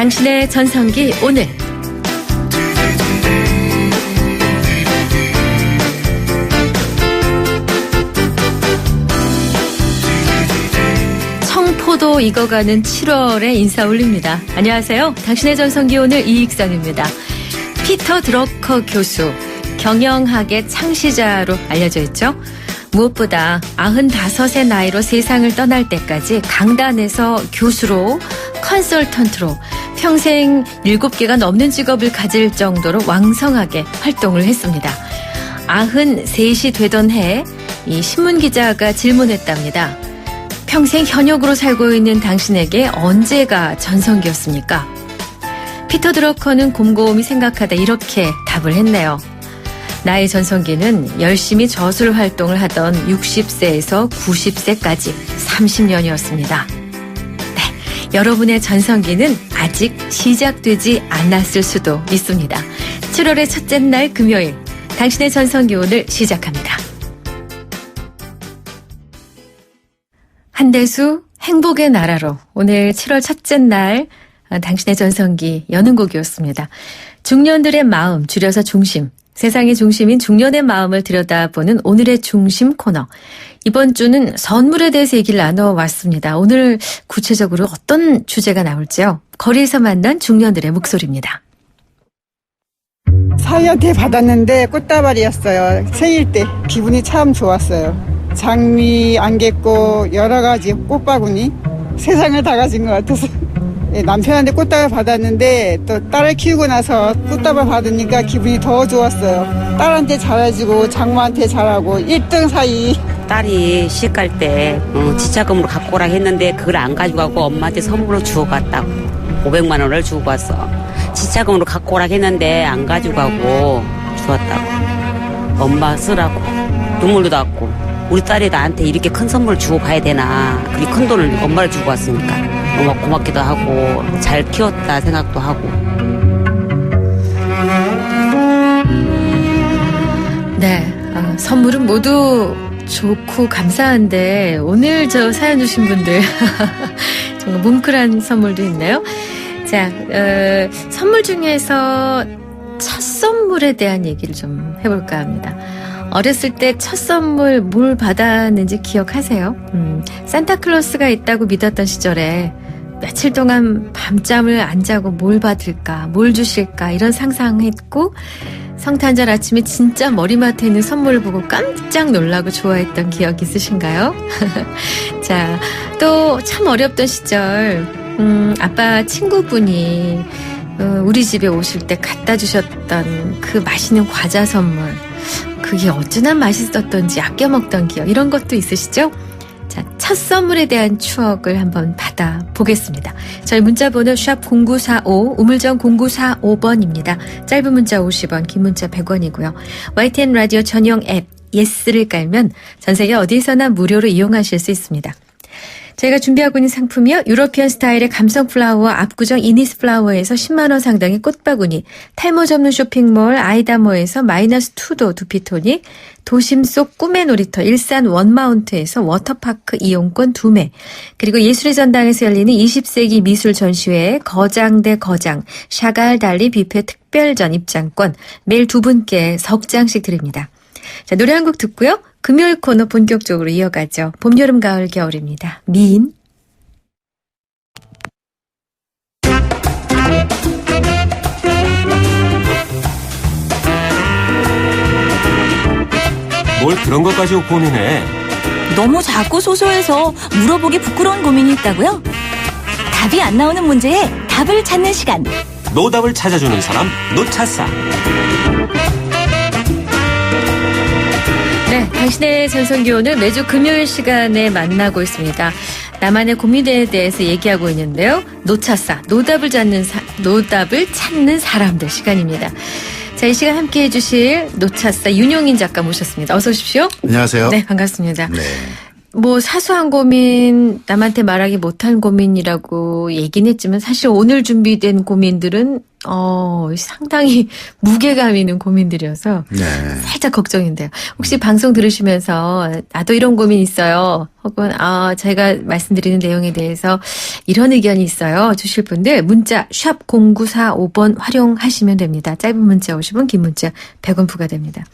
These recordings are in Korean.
당신의 전성기 오늘. 청포도 익어가는 7월에 인사 올립니다. 안녕하세요. 당신의 전성기 오늘 이익상입니다. 피터 드러커 교수, 경영학의 창시자로 알려져 있죠. 무엇보다 95의 나이로 세상을 떠날 때까지 강단에서 교수로, 컨설턴트로 평생 7개가 넘는 직업을 가질 정도로 왕성하게 활동을 했습니다. 93이 되던 해 이 신문기자가 질문했답니다. 평생 현역으로 살고 있는 당신에게 언제가 전성기였습니까? 피터 드러커는 곰곰이 생각하다 이렇게 답을 했네요. 나의 전성기는 열심히 저술 활동을 하던 60세에서 90세까지 30년이었습니다. 네, 여러분의 전성기는 아직 시작되지 않았을 수도 있습니다. 7월의 첫째 날 금요일, 당신의 전성기 오늘 시작합니다. 한대수 행복의 나라로 오늘 7월 첫째 날 당신의 전성기 여는 곡이었습니다. 중년들의 마음, 줄여서 중심, 세상의 중심인 중년의 마음을 들여다보는 오늘의 중심 코너. 이번 주는 선물에 대해서 얘기를 나눠왔습니다. 오늘 구체적으로 어떤 주제가 나올지요? 거리에서 만난 중년들의 목소리입니다. 사위한테 받았는데 꽃다발이었어요. 생일 때 기분이 참 좋았어요. 장미, 안개꽃, 여러 가지 꽃바구니 세상을 다 가진 것 같아서 남편한테 꽃다발 받았는데 또 딸을 키우고 나서 꽃다발 받으니까 기분이 더 좋았어요. 딸한테 잘해주고 장모한테 잘하고 1등 사이. 딸이 시집 갈 때 지참금으로 갖고 오라 했는데 그걸 안 가지고 가고 엄마한테 선물로 주고 갔다고. 500만 원을 주고 갔어. 지참금으로 갖고 오라 했는데 안 가지고 가고 주었다고. 엄마 쓰라고. 눈물도 났고. 우리 딸이 나한테 이렇게 큰 선물을 주고 가야 되나. 그리 큰 돈을 엄마를 주고 왔으니까. 엄마 고맙기도 하고 잘 키웠다 생각도 하고. 네, 선물은 모두 좋고 감사한데 오늘 저 사연 주신 분들 정말 뭉클한 선물도 있네요. 자, 선물 중에서 첫 선물에 대한 얘기를 좀 해볼까 합니다. 어렸을 때 첫 선물 뭘 받았는지 기억하세요? 산타클로스가 있다고 믿었던 시절에 며칠 동안 밤잠을 안 자고 뭘 받을까, 뭘 주실까 이런 상상했고 성탄절 아침에 진짜 머리맡에 있는 선물을 보고 깜짝 놀라고 좋아했던 기억 있으신가요? 자, 또 참 어렵던 시절 아빠 친구분이 우리 집에 오실 때 갖다 주셨던 그 맛있는 과자 선물, 그게 어찌나 맛있었던지 아껴 먹던 기억, 이런 것도 있으시죠? 자, 첫 선물에 대한 추억을 한번 받아보겠습니다. 저희 문자번호 샵0945, 우물정 0945번입니다. 짧은 문자 50원, 긴 문자 100원이고요. YTN 라디오 전용 앱 예스를 깔면 전 세계 어디서나 무료로 이용하실 수 있습니다. 저희가 준비하고 있는 상품이요. 유러피언 스타일의 감성 플라워 압구정 이니스 플라워에서 10만 원 상당의 꽃바구니, 탈모 전문 쇼핑몰 아이다모에서 -2도 두피토닉, 도심 속 꿈의 놀이터 일산 원마운트에서 워터파크 이용권 2매, 그리고 예술의 전당에서 열리는 20세기 미술 전시회 거장 대 거장 샤갈 달리 뷔페 특별전 입장권 매일 2분께 석 장씩 드립니다. 자, 노래 한 곡 듣고요. 금요일 코너 본격적으로 이어가죠. 봄, 여름, 가을, 겨울입니다. 미인. 뭘 그런 것까지 고민해? 너무 작고 소소해서 물어보기 부끄러운 고민이 있다고요? 답이 안 나오는 문제에 답을 찾는 시간. 노답을 찾아주는 사람, 노차사. 네, 당신의 전성기 오늘 매주 금요일 시간에 만나고 있습니다. 나만의 고민에 대해서 얘기하고 있는데요. 노차사, 노답을 찾는 사람들 시간입니다. 자, 이 시간 함께 해주실 노차사 윤용인 작가 모셨습니다. 어서 오십시오. 안녕하세요. 네, 반갑습니다. 네. 뭐 사소한 고민, 남한테 말하기 못한 고민이라고 얘기는 했지만 사실 오늘 준비된 고민들은 상당히 무게감 있는 고민들이어서 네. 살짝 걱정인데요. 혹시 방송 들으시면서 나도 이런 고민 있어요. 혹은 제가 말씀드리는 내용에 대해서 이런 의견이 있어요. 주실 분들 문자 샵 0945번 활용하시면 됩니다. 짧은 문자 50원, 긴 문자 100원 부과됩니다.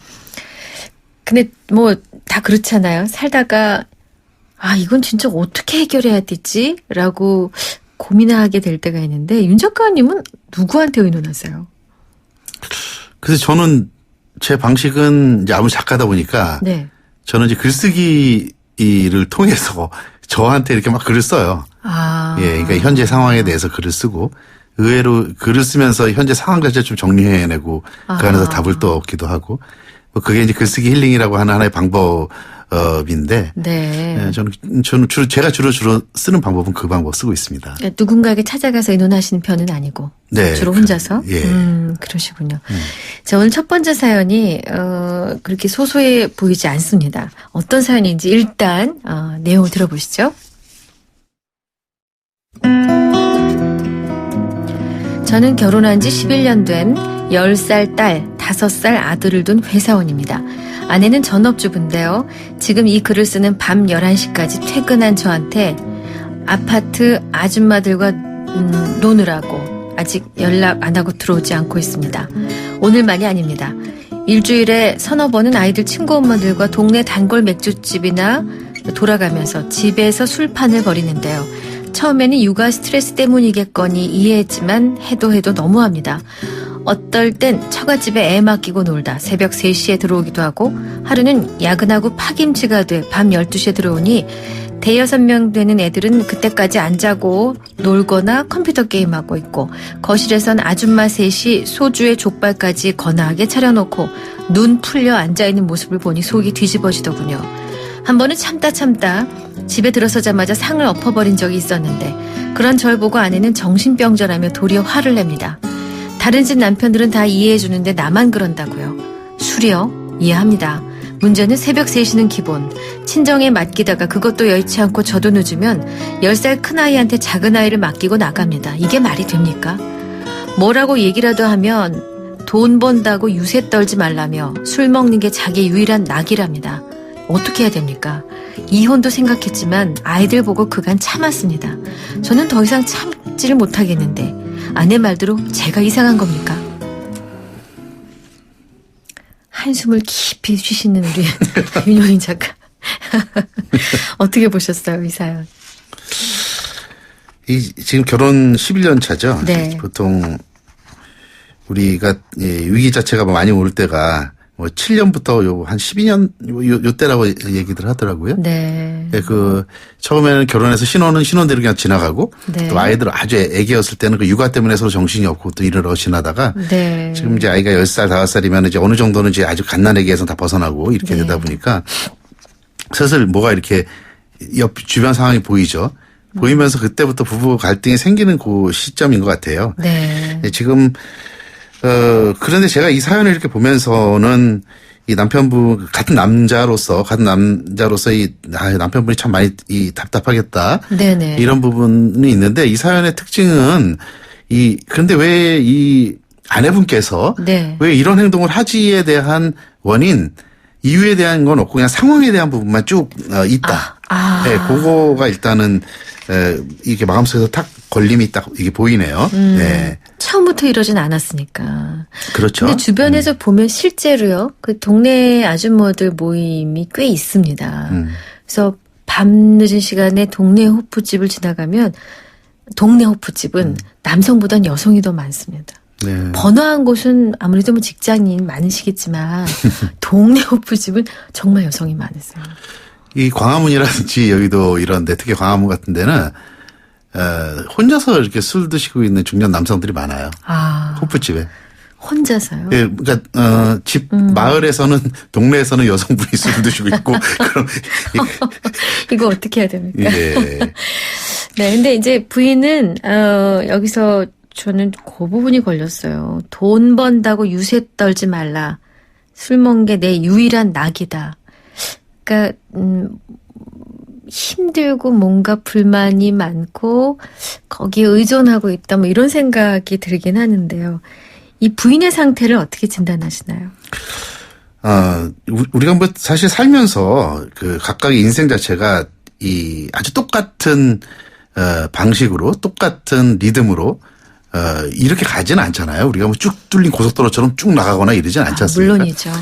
근데 뭐 다 그렇잖아요. 살다가 이건 진짜 어떻게 해결해야 되지? 라고 고민하게 될 때가 있는데 윤 작가님은 누구한테 의논하세요? 그래서 저는 제 방식은 이제 아무리 작가다 보니까 네. 저는 이제 글쓰기를 통해서 저한테 이렇게 막 글을 써요. 예, 그러니까 현재 상황에 대해서 글을 쓰고 의외로 글을 쓰면서 현재 상황 자체를 좀 정리해내고 그 안에서 답을 또 얻기도 하고 뭐 그게 이제 글쓰기 힐링이라고 하는 하나의 방법인데 네. 저는 제가 주로 쓰는 방법은 그 방법 쓰고 있습니다. 그러니까 누군가에게 찾아가서 의논하시는 편은 아니고 네, 주로 혼자서? 예. 그러시군요. 자, 오늘 첫 번째 사연이 그렇게 소소해 보이지 않습니다. 어떤 사연인지 일단 내용을 들어보시죠. 저는 결혼한 지 11년 된 10살 딸, 5살 아들을 둔 회사원입니다. 아내는 전업주부인데요. 지금 이 글을 쓰는 밤 11시까지 퇴근한 저한테 아파트 아줌마들과 노느라고 아직 연락 안 하고 들어오지 않고 있습니다. 오늘만이 아닙니다. 일주일에 서너 번은 아이들 친구 엄마들과 동네 단골 맥주집이나 돌아가면서 집에서 술판을 벌이는데요. 처음에는 육아 스트레스 때문이겠거니 이해했지만 해도 너무합니다. 어떨 땐 처갓집에 애 맡기고 놀다 새벽 3시에 들어오기도 하고 하루는 야근하고 파김치가 돼 밤 12시에 들어오니 대여섯 명 되는 애들은 그때까지 안 자고 놀거나 컴퓨터 게임하고 있고 거실에선 아줌마 셋이 소주에 족발까지 거나하게 차려놓고 눈 풀려 앉아있는 모습을 보니 속이 뒤집어지더군요. 한 번은 참다 집에 들어서자마자 상을 엎어버린 적이 있었는데 그런 절 보고 아내는 정신병자라며 도리어 화를 냅니다. 다른 집 남편들은 다 이해해주는데 나만 그런다고요. 술이요? 이해합니다. 문제는 새벽 3시는 기본. 친정에 맡기다가 그것도 여의치 않고 저도 늦으면 10살 큰아이한테 작은아이를 맡기고 나갑니다. 이게 말이 됩니까? 뭐라고 얘기라도 하면 돈 번다고 유세 떨지 말라며 술 먹는 게 자기의 유일한 낙이랍니다. 어떻게 해야 됩니까? 이혼도 생각했지만 아이들 보고 그간 참았습니다. 저는 더 이상 참지를 못하겠는데 아내 말대로 제가 이상한 겁니까? 한숨을 깊이 쉬시는 우리 윤영인 작가. 어떻게 보셨어요, 이 사연? 지금 결혼 11년 차죠. 네. 보통 우리가 위기 자체가 많이 올 때가 뭐 7년부터 한 12년 요 때라고 얘기들 하더라고요. 네. 처음에는 결혼해서 신혼대로 그냥 지나가고 네. 또 아이들 아주 애기였을 때는 그 육아 때문에 서로 정신이 없고 또 이러러 지나다가 네. 지금 이제 아이가 10살, 5살이면 이제 어느 정도는 이제 아주 갓난애기에서 다 벗어나고 이렇게 되다 보니까 슬슬 뭐가 이렇게 주변 상황이 보이죠. 보이면서 그때부터 부부 갈등이 생기는 그 시점인 것 같아요. 네. 지금 그런데 제가 이 사연을 이렇게 보면서는 이 남편분 같은 남자로서 이 남편분이 참 많이 답답하겠다. 네네. 이런 부분이 있는데 이 사연의 특징은 그런데 왜 이 아내분께서 네. 왜 이런 행동을 하지에 대한 원인 이유에 대한 건 없고 그냥 상황에 대한 부분만 쭉 있다. 네, 그거가 일단은 이게 마음속에서 탁 걸림이 딱 이게 보이네요. 네. 처음부터 이러진 않았으니까. 그렇죠. 근데 주변에서 보면 실제로요, 그 동네 아주머들 모임이 꽤 있습니다. 그래서 밤 늦은 시간에 동네 호프집을 지나가면 동네 호프집은 남성보단 여성이 더 많습니다. 네. 번화한 곳은 아무래도 뭐 직장인 많으시겠지만 동네 호프집은 정말 여성이 많으세요. 이 광화문이라든지 여기도 이런데 특히 광화문 같은 데는 혼자서 이렇게 술 드시고 있는 중년 남성들이 많아요. 호프집에. 혼자서요? 예, 그러니까 집 마을에서는 동네에서는 여성분이 술 드시고 있고 그럼 이거 어떻게 해야 됩니까? 예. 네, 근데 이제 부인은 여기서 저는 그 부분이 걸렸어요. 돈 번다고 유세 떨지 말라. 술 먹는 게 내 유일한 낙이다. 그러니까 힘들고 뭔가 불만이 많고 거기에 의존하고 있다 뭐 이런 생각이 들긴 하는데요. 이 부인의 상태를 어떻게 진단하시나요? 우리가 뭐 사실 살면서 그 각각의 인생 자체가 이 아주 똑같은 방식으로 똑같은 리듬으로 이렇게 가지는 않잖아요. 우리가 뭐 쭉 뚫린 고속도로처럼 쭉 나가거나 이러진 않지 않습니까? 물론이죠.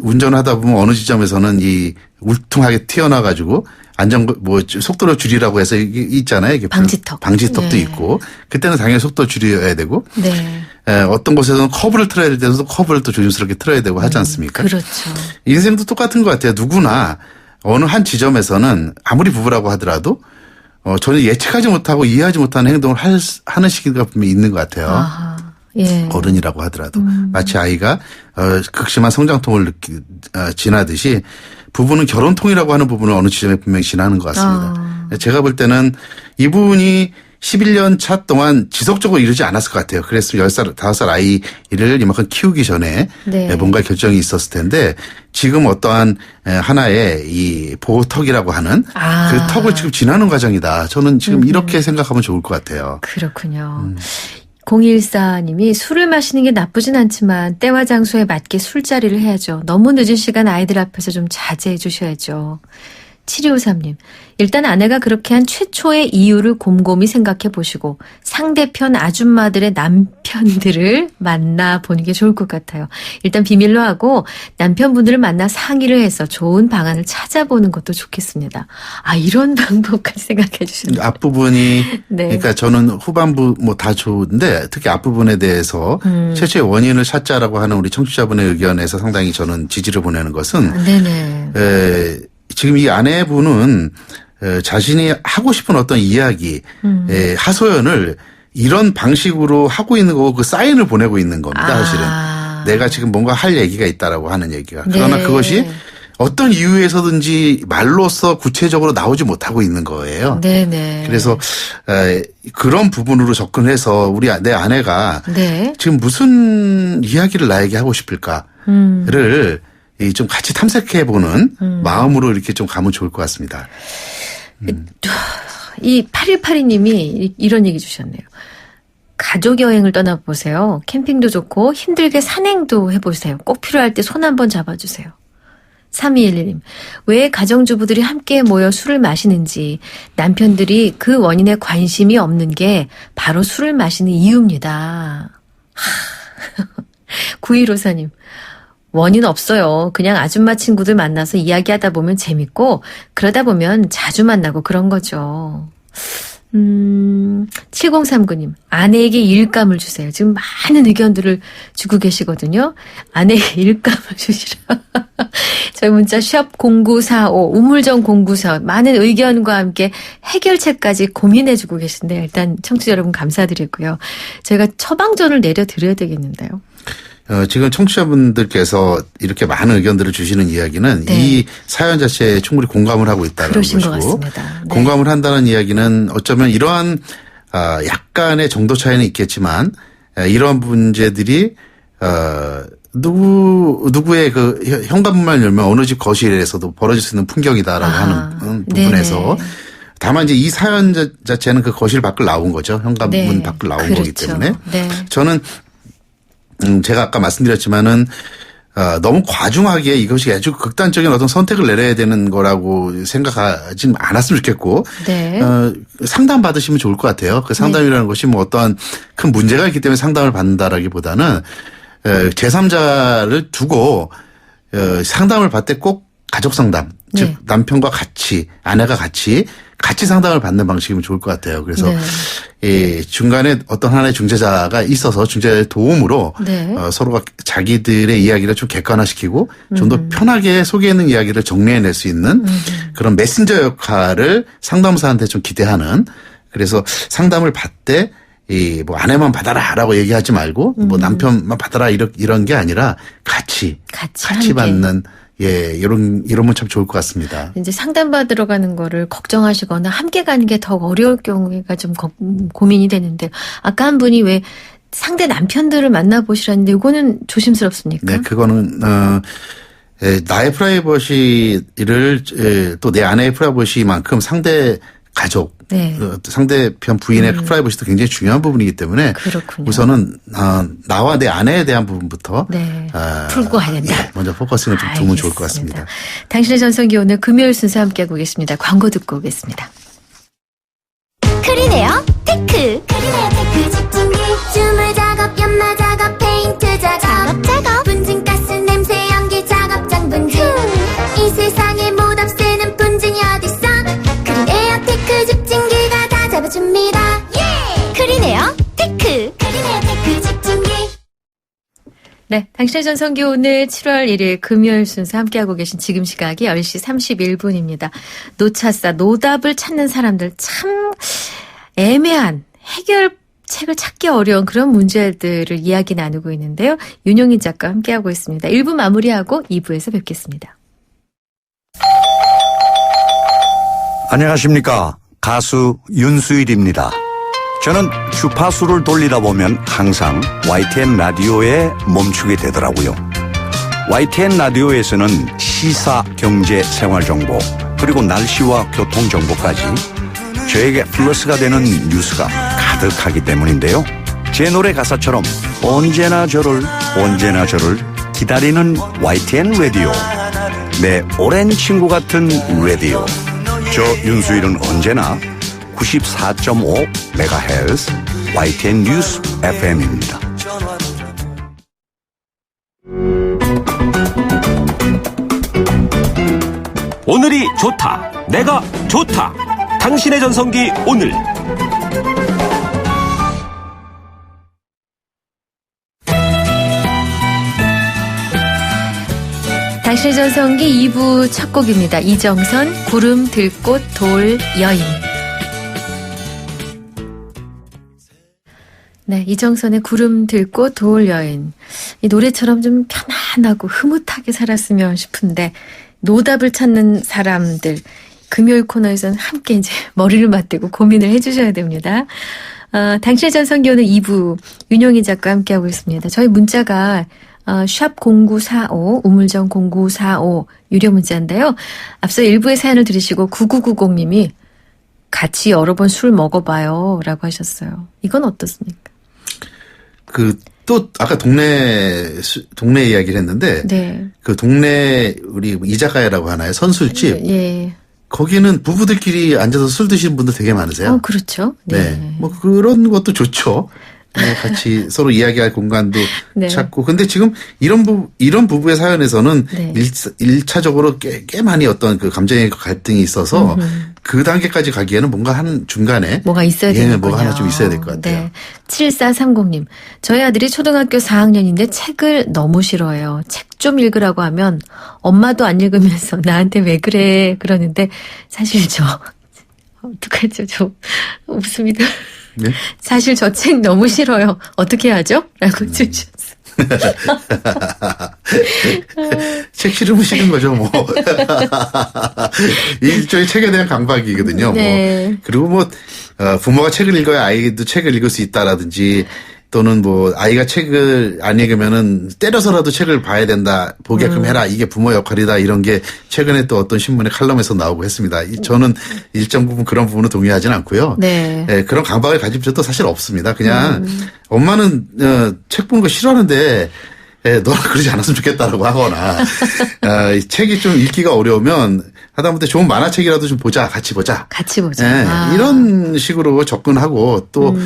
운전하다 보면 어느 지점에서는 이 울퉁하게 튀어나와가지고 속도를 줄이라고 해서 이게 있잖아요. 이게 방지턱도 네. 있고 그때는 당연히 속도 줄여야 되고 네. 어떤 곳에서는 커브를 틀어야 될 때도 커브를 또 조심스럽게 틀어야 되고 하지 않습니까? 그렇죠. 인생도 똑같은 것 같아요. 누구나 어느 한 지점에서는 아무리 부부라고 하더라도 전혀 예측하지 못하고 이해하지 못하는 행동을 하는 시기가 분명히 있는 것 같아요. 아하. 예. 어른이라고 하더라도 마치 아이가 극심한 성장통을 지나듯이 부부는 결혼통이라고 하는 부분을 어느 지점에 분명히 지나는 것 같습니다. 제가 볼 때는 이분이 11년 차 동안 지속적으로 이러지 않았을 것 같아요. 그랬으면 10살, 5살 아이를 이만큼 키우기 전에 네. 뭔가 결정이 있었을 텐데 지금 어떠한 하나의 이 보호턱이라고 하는 그 턱을 지금 지나는 과정이다. 저는 지금 이렇게 생각하면 좋을 것 같아요. 그렇군요. 014님이 술을 마시는 게 나쁘진 않지만 때와 장소에 맞게 술자리를 해야죠. 너무 늦은 시간 아이들 앞에서 좀 자제해 주셔야죠. 7253님, 일단 아내가 그렇게 한 최초의 이유를 곰곰이 생각해 보시고 상대편 아줌마들의 남편들을 만나보는 게 좋을 것 같아요. 일단 비밀로 하고 남편분들을 만나 상의를 해서 좋은 방안을 찾아보는 것도 좋겠습니다. 이런 방법까지 생각해 주시네요. 앞부분이 네. 그러니까 저는 후반부 뭐 다 좋은데 특히 앞부분에 대해서 최초의 원인을 찾자라고 하는 우리 청취자분의 의견에서 상당히 저는 지지를 보내는 것은 네네. 지금 이 아내분은 자신이 하고 싶은 어떤 이야기, 하소연을 이런 방식으로 하고 있는 거고 그 사인을 보내고 있는 겁니다. 사실은 내가 지금 뭔가 할 얘기가 있다라고 하는 얘기가. 그러나 네. 그것이 어떤 이유에서든지 말로써 구체적으로 나오지 못하고 있는 거예요. 네네. 그래서 그런 부분으로 접근해서 내 아내가 네. 지금 무슨 이야기를 나에게 하고 싶을까를 좀 같이 탐색해보는 마음으로 이렇게 좀 가면 좋을 것 같습니다. 이 8182님이 이런 얘기 주셨네요. 가족 여행을 떠나보세요. 캠핑도 좋고 힘들게 산행도 해보세요. 꼭 필요할 때 손 한번 잡아주세요. 3211님. 왜 가정주부들이 함께 모여 술을 마시는지 남편들이 그 원인에 관심이 없는 게 바로 술을 마시는 이유입니다. 9154님. 원인 없어요. 그냥 아줌마 친구들 만나서 이야기하다 보면 재밌고 그러다 보면 자주 만나고 그런 거죠. 7039님. 아내에게 일감을 주세요. 지금 많은 의견들을 주고 계시거든요. 아내에게 일감을 주시라. 저희 문자 샵 0945 우물정 0945 많은 의견과 함께 해결책까지 고민해주고 계신데 일단 청취자 여러분 감사드리고요. 저희가 처방전을 내려드려야 되겠는데요. 지금 청취자분들께서 이렇게 많은 의견들을 주시는 이야기는 네. 이 사연 자체에 충분히 공감을 하고 있다는 그러신 것 것이고 같습니다. 네. 공감을 한다는 이야기는 어쩌면 이러한 약간의 정도 차이는 있겠지만 이러한 문제들이 누구의 그 현관문만 열면 어느 집 거실에서도 벌어질 수 있는 풍경이다라고 하는 부분에서 네네. 다만 이제 이 사연 자체는 그 거실 밖을 나온 거죠. 현관문 네. 밖을 나온 그렇죠. 거기 때문에 네. 저는 제가 아까 말씀드렸지만은 너무 과중하게 이것이 아주 극단적인 어떤 선택을 내려야 되는 거라고 생각하진 않았으면 좋겠고 네. 상담 받으시면 좋을 것 같아요. 그 상담이라는 것이 뭐 어떠한 큰 문제가 있기 때문에 상담을 받는다라기보다는 제3자를 두고 상담을 받되 꼭 가족 상담, 네. 즉 남편과 같이 아내가 같이 상담을 받는 방식이면 좋을 것 같아요. 그래서 이 중간에 어떤 하나의 중재자가 있어서 중재자의 도움으로 네. 서로가 자기들의 이야기를 좀 객관화시키고 좀 더 편하게 속에 있는 이야기를 정리해낼 수 있는 그런 메신저 역할을 상담사한테 좀 기대하는 그래서 상담을 받되 뭐 아내만 받아라라고 얘기하지 말고 뭐 남편만 받아라 이런 게 아니라 같이 함께. 받는 이러면 참 좋을 것 같습니다. 이제 상담받으러 가는 거를 걱정하시거나 함께 가는 게 더 어려울 경우가 좀 고민이 되는데 아까 한 분이 왜 상대 남편들을 만나보시라는데 이거는 조심스럽습니까? 네, 그거는 나의 프라이버시를 또 내 아내의 프라이버시만큼 상대 가족, 네. 상대편 부인의 프라이버시도 굉장히 중요한 부분이기 때문에 그렇군요. 우선은 나와 내 아내에 대한 부분부터 네. 풀고 가야 된다. 예, 먼저 포커싱을 좀 두면 좋을 것 같습니다. 당신의 전성기 오늘 금요일 순서 함께하고 계십니다. 광고 듣고 오겠습니다. 크리네어 테크. 크리네어 테크 집중기. 주물 작업, 연마 작업, 페인트 작업. 분진가스 냄새 연기 작업장 분진. 이 세상에 못 없애는 분진이 어딨어. 크리네어 테크 집중기가 다 잡아줍니다. 예! 크리네어 테크. 크리네어 테크 집중기. 네, 당신의 전성기 오늘 7월 1일 금요일 순서 함께하고 계신 지금 시각이 10시 31분입니다. 노차사, 노답을 찾는 사람들 참 애매한 해결책을 찾기 어려운 그런 문제들을 이야기 나누고 있는데요. 윤용인 작가 함께하고 있습니다. 1부 마무리하고 2부에서 뵙겠습니다. 안녕하십니까. 가수 윤수일입니다. 저는 주파수를 돌리다 보면 항상 YTN 라디오에 멈추게 되더라고요. YTN 라디오에서는 시사, 경제, 생활정보 그리고 날씨와 교통정보까지 저에게 플러스가 되는 뉴스가 가득하기 때문인데요. 제 노래 가사처럼 언제나 저를 기다리는 YTN 라디오. 내 오랜 친구 같은 라디오. 저 윤수일은 언제나 94.5MHz YTN 뉴스 FM입니다. 오늘이 좋다. 내가 좋다. 당신의 전성기 오늘. 당신의 전성기 2부 첫 곡입니다. 이정선, 구름, 들꽃, 돌, 여인. 네, 이정선의 구름, 들꽃, 돌, 여인. 이 노래처럼 좀 편안하고 흐뭇하게 살았으면 싶은데 노답을 찾는 사람들 금요일 코너에서는 함께 이제 머리를 맞대고 고민을 해주셔야 됩니다. 당신의 전성기 오늘 2부 윤용희 작가와 함께하고 있습니다. 저희 문자가 샵 0945 우물정 0945 유료 문자인데요. 앞서 1부의 사연을 들으시고 9990님이 같이 여러 번 술 먹어봐요 라고 하셨어요. 이건 어떻습니까? 또 아까 동네 이야기를 했는데 네. 그 동네 우리 이자카야라고 하나요? 선술집. 예. 거기는 부부들끼리 앉아서 술 드시는 분들 되게 많으세요. 그렇죠. 네. 뭐 그런 것도 좋죠. 네, 같이 서로 이야기할 공간도 네. 찾고. 근데 지금 이런 부부의 사연에서는 네. 1차적으로 꽤 많이 어떤 그 감정의 갈등이 있어서 그 단계까지 가기에는 뭔가 한 중간에 뭐가 있어야 되는군요. 뭐가 하나 좀 있어야 될 것 같아요. 네. 7430님. 저희 아들이 초등학교 4학년인데 책을 너무 싫어해요. 책 좀 읽으라고 하면 엄마도 안 읽으면서 나한테 왜 그래 그러는데 사실 어떡하죠? 저 웃습니다. 네? 사실 저 책 너무 싫어요. 어떻게 하죠? 라고 주셨어요. 책 싫으면 싫은 거죠, 뭐. 일종의 책에 대한 강박이거든요. 네. 뭐. 그리고 부모가 책을 읽어야 아이도 책을 읽을 수 있다라든지 또는 아이가 책을 안 읽으면은 때려서라도 책을 봐야 된다. 보게끔 해라. 이게 부모 역할이다. 이런 게 최근에 또 어떤 신문의 칼럼에서 나오고 했습니다. 저는 일정 부분 그런 부분은 동의하진 않고요. 네. 네, 그런 강박을 가질 필요도 사실 없습니다. 그냥 엄마는 책 보는 거 싫어하는데 너는 그러지 않았으면 좋겠다라고 하거나 책이 좀 읽기가 어려우면 하다못해 좋은 만화책이라도 좀 보자. 같이 보자. 네, 이런 식으로 접근하고 또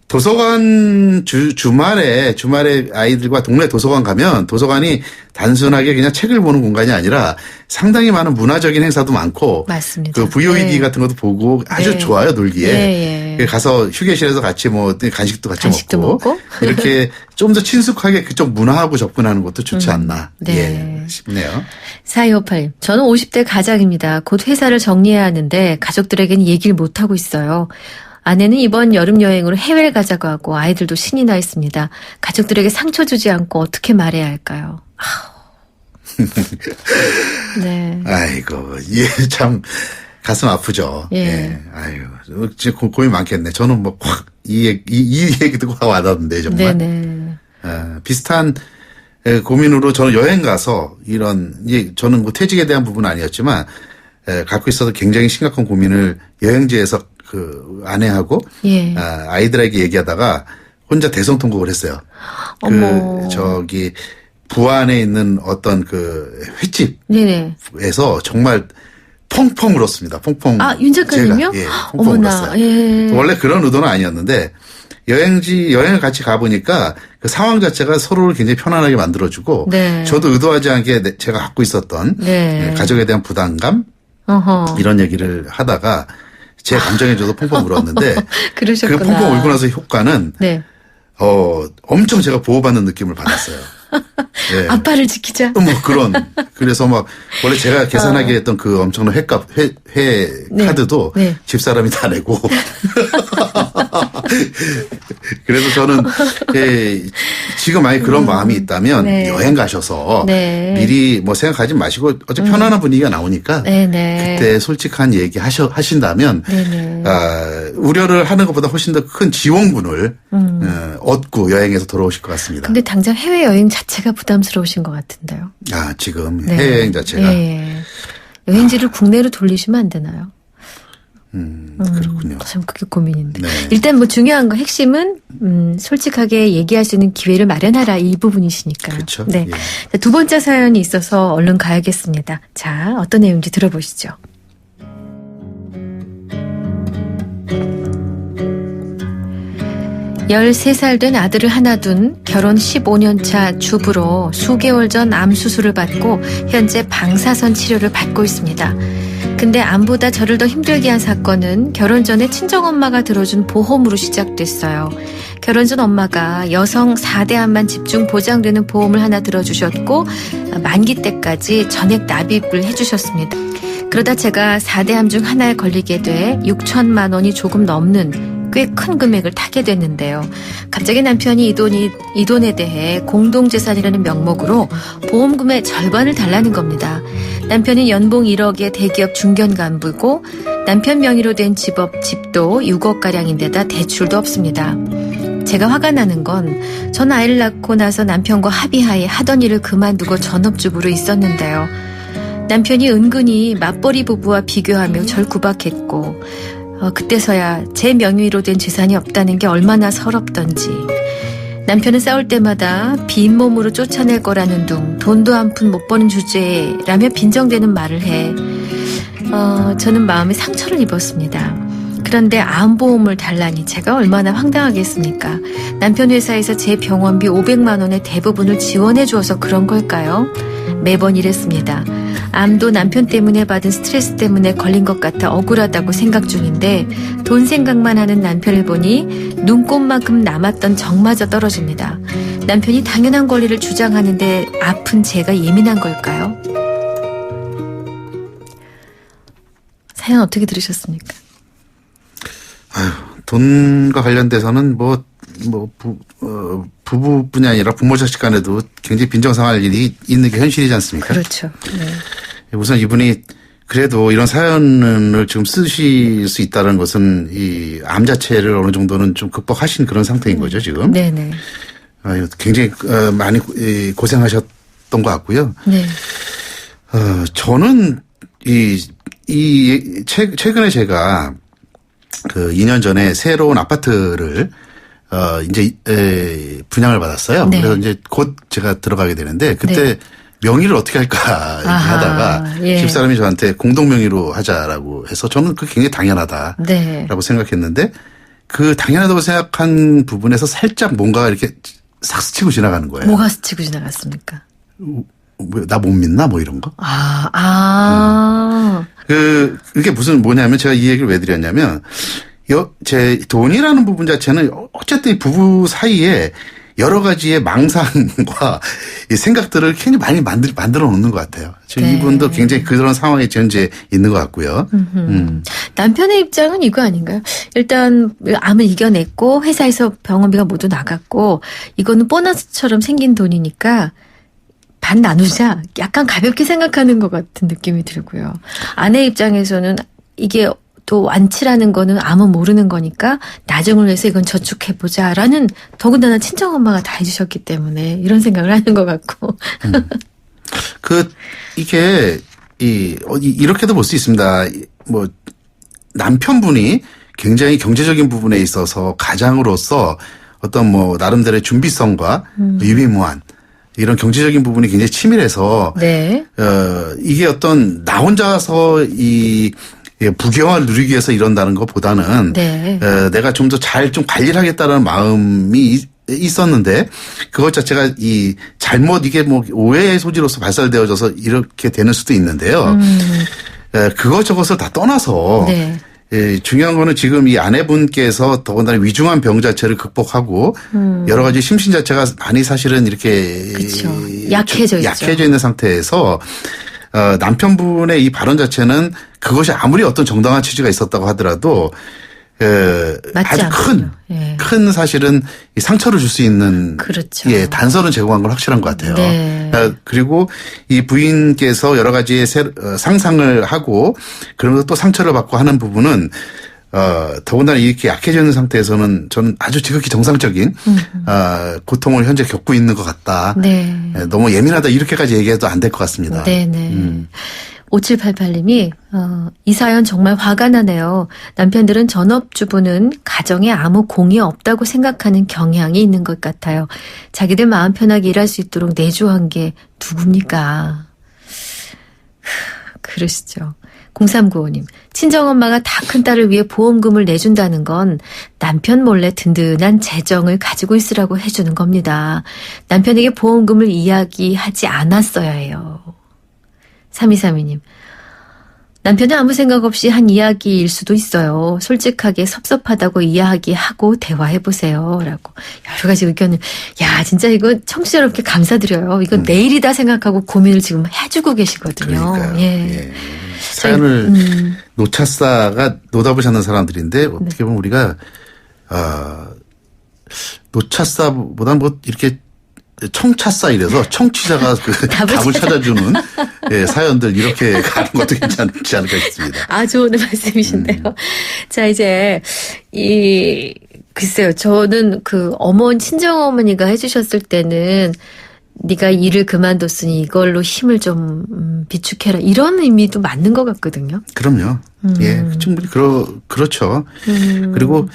도서관 주말에 아이들과 동네 도서관 가면 도서관이 단순하게 그냥 책을 보는 공간이 아니라 상당히 많은 문화적인 행사도 많고 맞습니다. 그 VOD 네. 같은 것도 보고 아주 네. 좋아요, 놀기에. 네. 가서 휴게실에서 같이 간식도 같이 간식도 먹고. 이렇게 좀 더 친숙하게 그쪽 문화하고 접근하는 것도 좋지 않나 네. 싶네요. 4258님. 저는 50대 가장입니다. 곧 회사를 정리해야 하는데 가족들에게는 얘기를 못하고 있어요. 아내는 이번 여름 여행으로 해외를 가자고 하고 아이들도 신이 나 있습니다. 가족들에게 상처 주지 않고 어떻게 말해야 할까요? 네. 아이고, 참 가슴 아프죠. 예. 예. 아유, 진짜 고민 많겠네. 저는 이 얘기 듣고 와닿는데 정말. 네네. 비슷한 고민으로 저는 여행 가서 저는 뭐 퇴직에 대한 부분은 아니었지만 갖고 있어서 굉장히 심각한 고민을 여행지에서 그 아내하고 예. 아이들에게 얘기하다가 혼자 대성통곡을 했어요. 어머. 부안에 있는 어떤 그 횟집에서 네네. 정말 펑펑 울었습니다. 펑펑. 윤 작가님요? 제가, 예, 펑펑 어머나. 울었어요. 예. 원래 그런 의도는 아니었는데 여행을 같이 가보니까 그 상황 자체가 서로를 굉장히 편안하게 만들어주고 네. 저도 의도하지 않게 제가 갖고 있었던 네. 가족에 대한 부담감 어허. 이런 얘기를 하다가 제 감정에 저도 펑펑 울었는데 그러셨구나. 그 펑펑 울고 나서 효과는 네. 엄청 제가 보호받는 느낌을 받았어요. 네. 아빠를 지키자. 그래서 막 원래 제가 계산하게 했던 그 엄청난 회 네. 카드도 네. 집사람이 다 내고. 그래서 저는 지금 만약 그런 마음이 있다면 네. 여행 가셔서 네. 미리 뭐 생각하지 마시고 어차피 편안한 분위기가 나오니까 네네. 그때 솔직한 얘기 하신다면 네네. 우려를 하는 것보다 훨씬 더 큰 지원군을 얻고 여행에서 돌아오실 것 같습니다. 근데 당장 해외여행 자체가 부담스러우신 것 같은데요. 지금 네. 해외여행 자체가 예. 여행지를 국내로 돌리시면 안 되나요? 그렇군요. 참 그게 고민인데. 네. 일단 뭐 중요한 거 핵심은 솔직하게 얘기할 수 있는 기회를 마련하라 이 부분이시니까요. 그렇죠. 네. 예. 자, 두 번째 사연이 있어서 얼른 가야겠습니다. 자, 어떤 내용인지 들어보시죠. (13살) 된 아들을 하나 둔 결혼 15년 차 주부로 수개월 전 암 수술을 받고 현재 방사선 치료를 받고 있습니다. 근데 암보다 저를 더 힘들게 한 사건은 결혼 전에 친정엄마가 들어준 보험으로 시작됐어요. 결혼 전 엄마가 여성 4대 암만 집중 보장되는 보험을 하나 들어주셨고 만기 때까지 전액 납입을 해주셨습니다. 그러다 제가 4대 암 중 하나에 걸리게 돼 6천만 원이 조금 넘는 꽤 큰 금액을 타게 됐는데요. 갑자기 남편이 이 돈에 대해 공동재산이라는 명목으로 보험금의 절반을 달라는 겁니다. 남편은 연봉 1억의 대기업 중견 간부고 남편 명의로 된 집도 6억가량인데다 대출도 없습니다. 제가 화가 나는 건 전 아이를 낳고 나서 남편과 합의하에 하던 일을 그만두고 전업주부로 있었는데요. 남편이 은근히 맞벌이 부부와 비교하며 절 구박했고 그때서야 제 명의로 된 재산이 없다는 게 얼마나 서럽던지. 남편은 싸울 때마다 빈몸으로 쫓아낼 거라는 둥 돈도 한 푼 못 버는 주제라며 빈정대는 말을 해 저는 마음에 상처를 입었습니다. 그런데 암보험을 달라니 제가 얼마나 황당하겠습니까? 남편 회사에서 제 병원비 500만 원의 대부분을 지원해 주어서 그런 걸까요? 매번 이랬습니다. 암도 남편 때문에 받은 스트레스 때문에 걸린 것 같아 억울하다고 생각 중인데 돈 생각만 하는 남편을 보니 눈곱만큼 남았던 정마저 떨어집니다. 남편이 당연한 권리를 주장하는데 아픈 제가 예민한 걸까요? 사연 어떻게 들으셨습니까? 돈과 관련돼서는 부부뿐이 아니라 부모 자식 간에도 굉장히 빈정상할 일이 있는 게 현실이지 않습니까? 그렇죠. 네. 우선 이분이 그래도 이런 사연을 지금 쓰실 수 있다는 것은 이 암 자체를 어느 정도는 좀 극복하신 그런 상태인 거죠, 지금. 네네. 굉장히 많이 고생하셨던 것 같고요. 네. 저는 최근에 제가 그 2년 전에 새로운 아파트를 이제 분양을 받았어요. 네. 그래서 이제 곧 제가 들어가게 되는데 그때 네. 명의를 어떻게 할까 얘기하다가 예. 집사람이 저한테 공동 명의로 하자라고 해서 저는 그게 굉장히 당연하다라고 네. 생각했는데 그 당연하다고 생각한 부분에서 살짝 뭔가 이렇게 싹 스치고 지나가는 거예요. 뭐가 스치고 지나갔습니까? 나 못 믿나 뭐 이런 거? 그게 뭐냐면 제가 이 얘기를 왜 드렸냐면 제 돈이라는 부분 자체는 어쨌든 이 부부 사이에 여러 가지의 망상과 이 생각들을 굉장히 많이 만들어 놓는 것 같아요. 지금 네. 이분도 굉장히 그런 상황에 현재 있는 것 같고요. 남편의 입장은 이거 아닌가요? 일단 암을 이겨냈고 회사에서 병원비가 모두 나갔고 이거는 보너스처럼 생긴 돈이니까 반 나누자 약간 가볍게 생각하는 것 같은 느낌이 들고요. 아내 입장에서는 이게 또 완치라는 거는 아무 모르는 거니까 나중을 위해서 이건 저축해보자라는 더군다나 친정엄마가 다 해주셨기 때문에 이런 생각을 하는 것 같고. 이게, 이렇게도 볼 수 있습니다. 뭐, 남편분이 굉장히 경제적인 부분에 있어서 가장으로서 어떤 뭐, 나름대로의 준비성과 유비무한 이런 경제적인 부분이 굉장히 치밀해서. 네. 이게 어떤 나 혼자서 부경화를 누리기 위해서 이런다는 것보다는. 네. 내가 좀 더 잘 좀 관리를 하겠다는 마음이 있었는데 그것 자체가 잘못 이게 뭐 오해의 소지로서 발달되어져서 이렇게 되는 수도 있는데요. 그것 저것을 다 떠나서 네. 중요한 거는 지금 이 아내분께서 더군다나 위중한 병 자체를 극복하고 여러 가지 심신 자체가 많이 사실은 이렇게 그쵸. 약해져 있죠. 약해져 있는 상태에서 남편분의 이 발언 자체는 그것이 아무리 어떤 정당한 취지가 있었다고 하더라도 아주 큰 사실은 이 상처를 줄 수 있는 그렇죠. 단서는 제공한 건 확실한 것 같아요. 네. 그리고 이 부인께서 여러 가지의 상상을 하고 그러면서 또 상처를 받고 하는 부분은 더군다나 이렇게 약해져 있는 상태에서는 저는 아주 지극히 정상적인 고통을 현재 겪고 있는 것 같다. 네. 너무 예민하다 이렇게까지 얘기해도 안 될 것 같습니다. 네네. 5788님이 이 사연 정말 화가 나네요. 남편들은 전업주부는 가정에 아무 공이 없다고 생각하는 경향이 있는 것 같아요. 자기들 마음 편하게 일할 수 있도록 내조한 게 누굽니까? 그러시죠. 0395님, 친정엄마가 다 큰 딸을 위해 보험금을 내준다는 건 남편 몰래 든든한 재정을 가지고 있으라고 해주는 겁니다. 남편에게 보험금을 이야기하지 않았어야 해요. 3232님, 남편은 아무 생각 없이 한 이야기일 수도 있어요. 솔직하게 섭섭하다고 이야기하고 대화해보세요. 라고 여러 가지 의견을. 야, 진짜 이거 청취자 여러분께 감사드려요. 이거 내일이다 생각하고 고민을 지금 해주고 계시거든요. 그러니까요. 예. 사연을 노차싸가 노답을 찾는 사람들인데 어떻게 보면 우리가 노차싸보다 뭐 이렇게 청차싸 이래서 청취자가 그 답을 찾아주는 사연들 이렇게 가는 것도 괜찮지 않을까 싶습니다. 아, 좋은 말씀이신데요. 자, 이제 글쎄요. 저는 친정어머니가 해주셨을 때는 네가 일을 그만뒀으니 이걸로 힘을 좀 비축해라. 이런 의미도 맞는 것 같거든요. 그럼요. 예, 충분히 그렇죠. 그리고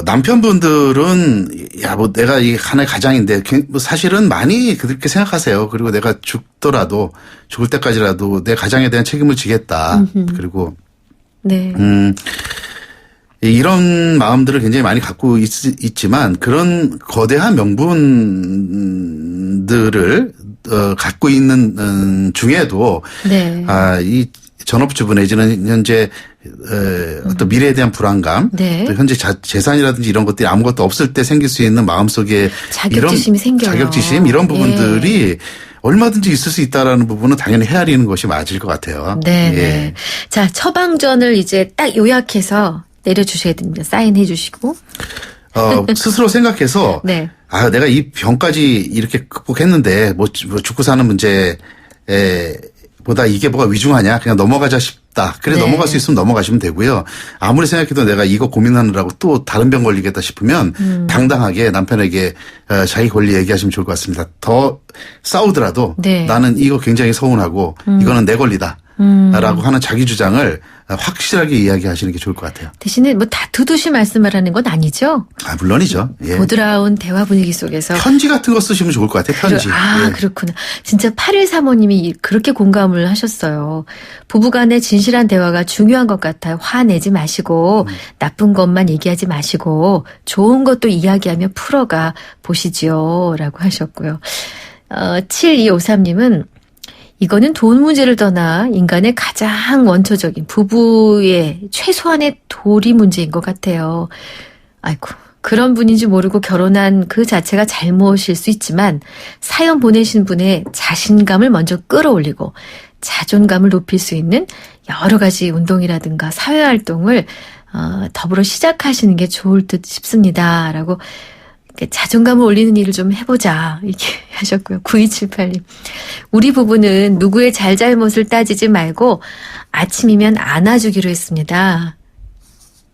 남편분들은 뭐 내가 이 하나의 가장인데 사실은 많이 그렇게 생각하세요. 그리고 내가 죽을 때까지라도 내 가장에 대한 책임을 지겠다. 그리고 네. 이런 마음들을 굉장히 많이 갖고 있지만 그런 거대한 명분들을 갖고 있는 중에도 네. 이 전업주부 내지는 현재 어떤 미래에 대한 불안감, 네. 또 현재 재산이라든지 이런 것들이 아무것도 없을 때 생길 수 있는 마음속에 자격지심이 생겨요. 자격지심 이런 부분들이 얼마든지 있을 수 있다라는 부분은 당연히 헤아리는 것이 맞을 것 같아요. 네. 예. 자, 처방전을 이제 딱 요약해서 내려주셔야 됩니다. 사인해 주시고. 스스로 생각해서 네. 내가 이 병까지 이렇게 극복했는데 뭐 죽고 사는 문제 보다 이게 뭐가 위중하냐 그냥 넘어가자 싶다. 그래 네. 넘어갈 수 있으면 넘어가시면 되고요. 아무리 생각해도 내가 이거 고민하느라고 또 다른 병 걸리겠다 싶으면 당당하게 남편에게 자기 권리 얘기하시면 좋을 것 같습니다. 더 싸우더라도 네. 나는 이거 굉장히 서운하고 이거는 내 권리다. 라고 하는 자기 주장을 확실하게 이야기하시는 게 좋을 것 같아요. 대신에 뭐 다투듯이 말씀을 하는 건 아니죠? 물론이죠. 예. 보드라운 대화 분위기 속에서. 편지 같은 거 쓰시면 좋을 것 같아요. 편지. 예. 그렇구나. 진짜 8135님이 그렇게 공감을 하셨어요. 부부간의 진실한 대화가 중요한 것 같아요. 화내지 마시고 나쁜 것만 얘기하지 마시고 좋은 것도 이야기하며 풀어가 보시지요. 라고 하셨고요. 7253님은 이거는 돈 문제를 떠나 인간의 가장 원초적인 부부의 최소한의 도리 문제인 것 같아요. 아이고, 그런 분인지 모르고 결혼한 그 자체가 잘못일 수 있지만 사연 보내신 분의 자신감을 먼저 끌어올리고 자존감을 높일 수 있는 여러 가지 운동이라든가 사회활동을 더불어 시작하시는 게 좋을 듯 싶습니다. 라고 자존감을 올리는 일을 좀 해보자 이렇게 하셨고요. 9278님. 우리 부부는 누구의 잘잘못을 따지지 말고 아침이면 안아주기로 했습니다.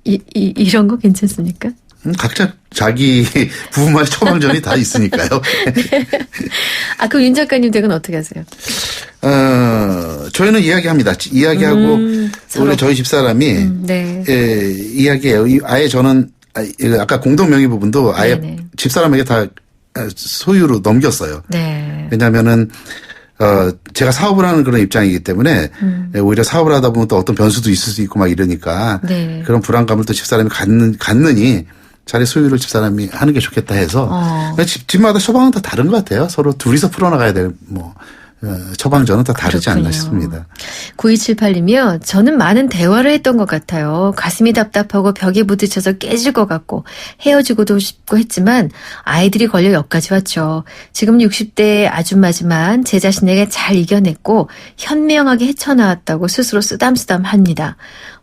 이런 거 괜찮습니까? 각자 자기 부부만의 처방전이 다 있으니까요. 그럼 윤 작가님 댁은 어떻게 하세요? 저희는 이야기합니다. 이야기하고 원래 저희 집사람이 네. 이야기해요. 아예 저는 아까 공동명의 부분도 아예 네네. 집사람에게 다 소유로 넘겼어요. 네. 왜냐하면은 제가 사업을 하는 그런 입장이기 때문에 오히려 사업을 하다 보면 또 어떤 변수도 있을 수 있고 막 이러니까 네. 그런 불안감을 또 집사람이 갖느니 자리 소유를 집사람이 하는 게 좋겠다 해서 집마다 처방은 다 다른 것 같아요. 서로 둘이서 풀어나가야 될 처방전은 다 다르지 않나 싶습니다. 9278이며 저는 많은 대화를 했던 것 같아요. 가슴이 답답하고 벽에 부딪혀서 깨질 것 같고 헤어지고도 싶고 했지만 아이들이 걸려 여기까지 왔죠. 지금 60대의 아줌마지만 제 자신에게 잘 이겨냈고 현명하게 헤쳐나왔다고 스스로 쓰담쓰담합니다.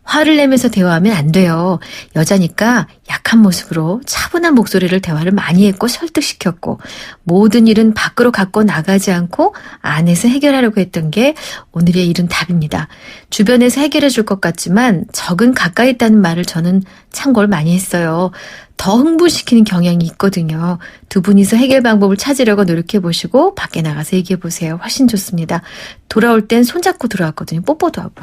화를 내면서 대화하면 안 돼요. 여자니까 약한 모습으로 차분한 목소리를 대화를 많이 했고 설득시켰고 모든 일은 밖으로 갖고 나가지 않고 안에서 해결하려고 했던 게 오늘의 일은 답입니다. 주변에서 해결해 줄 것 같지만 적은 가까이 있다는 말을 저는 참고를 많이 했어요. 더 흥분시키는 경향이 있거든요. 두 분이서 해결 방법을 찾으려고 노력해 보시고 밖에 나가서 얘기해 보세요. 훨씬 좋습니다. 돌아올 땐 손잡고 들어왔거든요. 뽀뽀도 하고.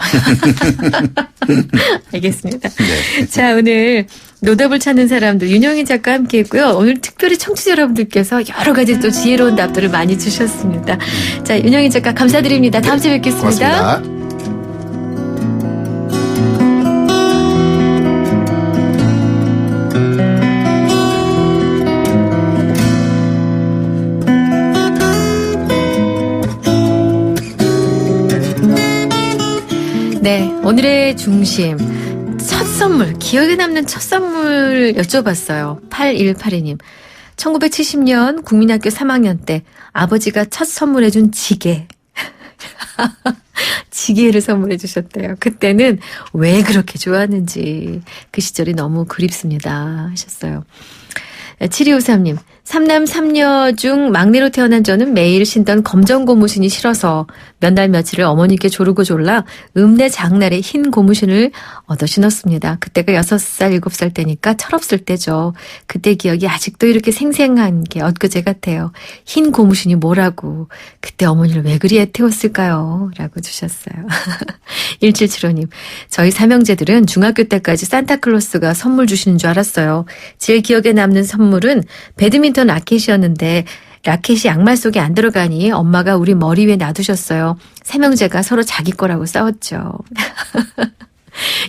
알겠습니다. 네. 자, 오늘 노답을 찾는 사람들 윤영희 작가와 함께 했고요. 오늘 특별히 청취자 여러분들께서 여러 가지 또 지혜로운 답들을 많이 주셨습니다. 자, 윤영희 작가 감사드립니다. 다음 주에 뵙겠습니다. 고맙습니다. 네, 오늘의 중심. 첫 선물, 기억에 남는 첫 선물 여쭤봤어요. 8182님. 1970년 국민학교 3학년 때 아버지가 첫 선물해준 지게. 지게를 선물해 주셨대요. 그때는 왜 그렇게 좋아하는지 그 시절이 너무 그립습니다 하셨어요. 7253님. 3남 3녀 중 막내로 태어난 저는 매일 신던 검정 고무신이 싫어서 몇 날 며칠을 어머니께 조르고 졸라 읍내 장날에 흰 고무신을 얻어 신었습니다. 그때가 6살, 7살 때니까 철없을 때죠. 그때 기억이 아직도 이렇게 생생한 게 엊그제 같아요. 흰 고무신이 뭐라고 그때 어머니를 왜 그리 애태웠을까요? 라고 주셨어요. 1775님. 저희 삼형제들은 중학교 때까지 산타클로스가 선물 주시는 줄 알았어요. 제일 기억에 남는 선물은 배드민턴 라켓이었는데 라켓이 양말 속에 안 들어가니 엄마가 우리 머리 위에 놔두셨어요. 삼형제가 서로 자기 거라고 싸웠죠.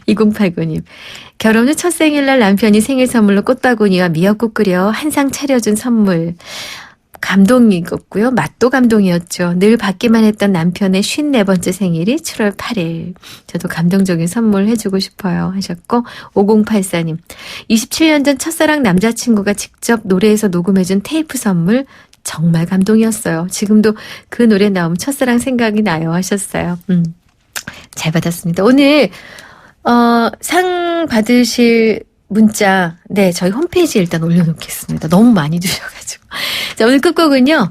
2089님. 결혼 후 첫 생일날 남편이 생일 선물로 꽃바구니와 미역국 끓여 한 상 차려준 선물. 감동이었고요. 맛도 감동이었죠. 늘 받기만 했던 남편의 54번째 생일이 7월 8일. 저도 감동적인 선물 해주고 싶어요 하셨고 5084님. 27년 전 첫사랑 남자친구가 직접 노래해서 녹음해준 테이프 선물 정말 감동이었어요. 지금도 그 노래 나오면 첫사랑 생각이 나요 하셨어요. 잘 받았습니다. 오늘 상 받으실 문자, 네, 저희 홈페이지에 일단 올려놓겠습니다. 너무 많이 주셔가지고. 자, 오늘 끝곡은요,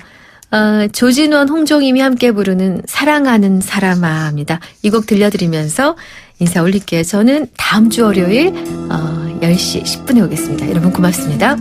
조진원, 홍종임이 함께 부르는 사랑하는 사람아입니다. 이 곡 들려드리면서 인사 올릴게요. 저는 다음 주 월요일, 10시 10분에 오겠습니다. 여러분 고맙습니다.